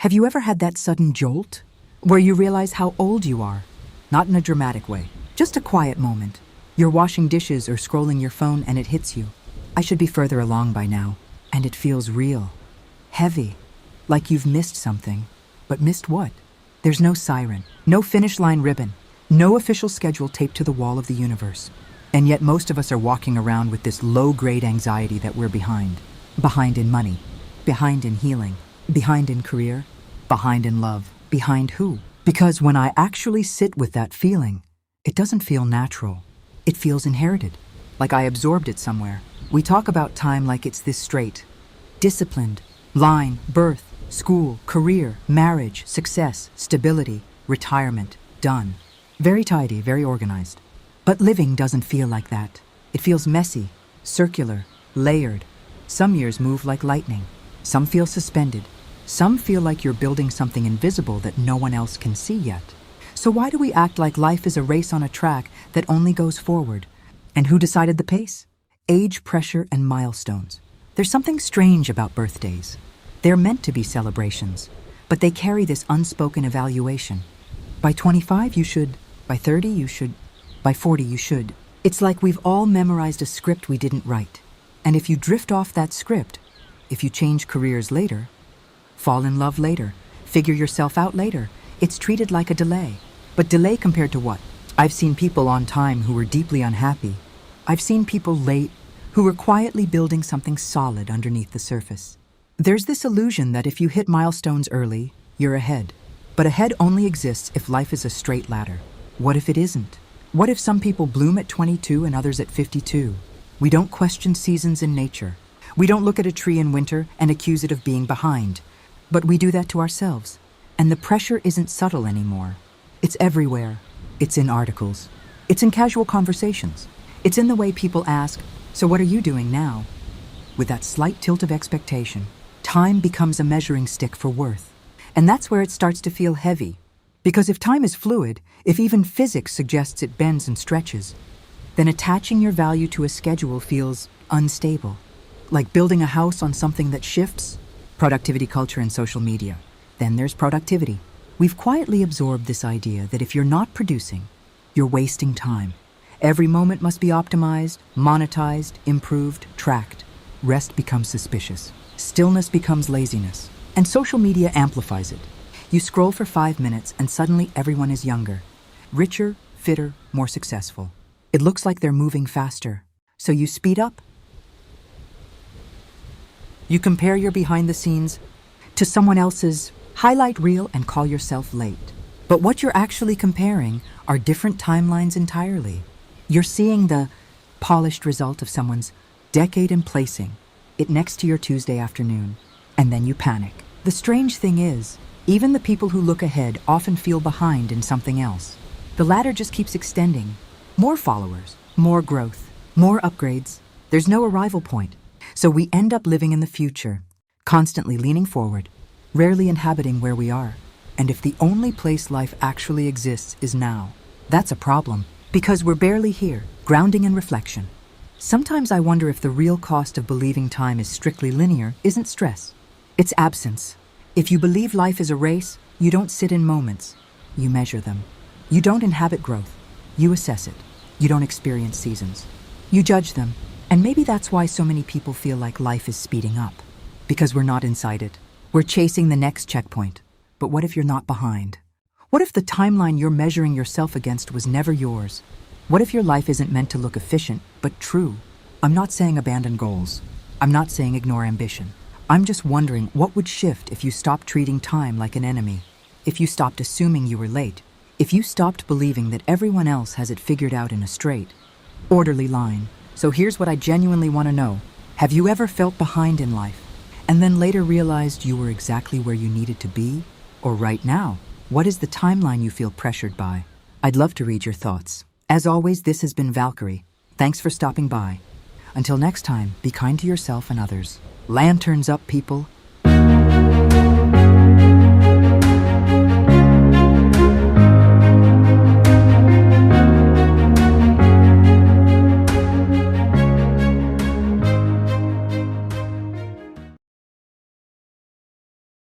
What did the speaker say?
Have you ever had that sudden jolt where you realize how old you are? Not in a dramatic way, just a quiet moment. You're washing dishes or scrolling your phone and it hits you. I should be further along by now. And it feels real, heavy, like you've missed something. But missed what? There's no siren, no finish line ribbon, no official schedule taped to the wall of the universe. And yet most of us are walking around with this low-grade anxiety that we're behind. Behind in money, behind in healing, behind in career, behind in love. Behind who? Because when I actually sit with that feeling, it doesn't feel natural. It feels inherited, like I absorbed it somewhere. We talk about time like it's this straight, disciplined line: birth, school, career, marriage, success, stability, retirement, done. Very tidy, very organized. But living doesn't feel like that. It feels messy, circular, layered. Some years move like lightning. Some feel suspended. Some feel like you're building something invisible that no one else can see yet. So why do we act like life is a race on a track that only goes forward? And who decided the pace? Age, pressure, and milestones. There's something strange about birthdays. They're meant to be celebrations, but they carry this unspoken evaluation. By 25, you should. By 30, you should. By 40, you should. It's like we've all memorized a script we didn't write. And if you drift off that script, if you change careers later, fall in love later, figure yourself out later, it's treated like a delay. But delay compared to what? I've seen people on time who were deeply unhappy. I've seen people late who were quietly building something solid underneath the surface. There's this illusion that if you hit milestones early, you're ahead. But ahead only exists if life is a straight ladder. What if it isn't? What if some people bloom at 22 and others at 52? We don't question seasons in nature. We don't look at a tree in winter and accuse it of being behind. But we do that to ourselves. And the pressure isn't subtle anymore. It's everywhere. It's in articles. It's in casual conversations. It's in the way people ask, "So what are you doing now?" With that slight tilt of expectation, time becomes a measuring stick for worth. And that's where it starts to feel heavy. Because if time is fluid, if even physics suggests it bends and stretches, then attaching your value to a schedule feels unstable. Like building a house on something that shifts. Productivity culture and social media. Then there's productivity. We've quietly absorbed this idea that if you're not producing, you're wasting time. Every moment must be optimized, monetized, improved, tracked. Rest becomes suspicious. Stillness becomes laziness. And social media amplifies it. You scroll for 5 minutes and suddenly everyone is younger, richer, fitter, more successful. It looks like they're moving faster. So you speed up. You compare your behind the scenes to someone else's highlight reel and call yourself late. But what you're actually comparing are different timelines entirely. You're seeing the polished result of someone's decade in placing it next to your Tuesday afternoon, and then you panic. The strange thing is, even the people who look ahead often feel behind in something else. The ladder just keeps extending. More followers, more growth, more upgrades. There's no arrival point. So we end up living in the future, constantly leaning forward, rarely inhabiting where we are. And if the only place life actually exists is now, that's a problem, because we're barely here, grounding in reflection. Sometimes I wonder if the real cost of believing time is strictly linear isn't stress. It's absence. If you believe life is a race, you don't sit in moments. You measure them. You don't inhabit growth. You assess it. You don't experience seasons. You judge them. And maybe that's why so many people feel like life is speeding up. Because we're not inside it. We're chasing the next checkpoint. But what if you're not behind? What if the timeline you're measuring yourself against was never yours? What if your life isn't meant to look efficient, but true? I'm not saying abandon goals. I'm not saying ignore ambition. I'm just wondering what would shift if you stopped treating time like an enemy. If you stopped assuming you were late. If you stopped believing that everyone else has it figured out in a straight, orderly line. So here's what I genuinely want to know. Have you ever felt behind in life and then later realized you were exactly where you needed to be? Or right now, what is the timeline you feel pressured by? I'd love to read your thoughts. As always, this has been Valkyrie. Thanks for stopping by. Until next time, be kind to yourself and others. Lanterns up, people.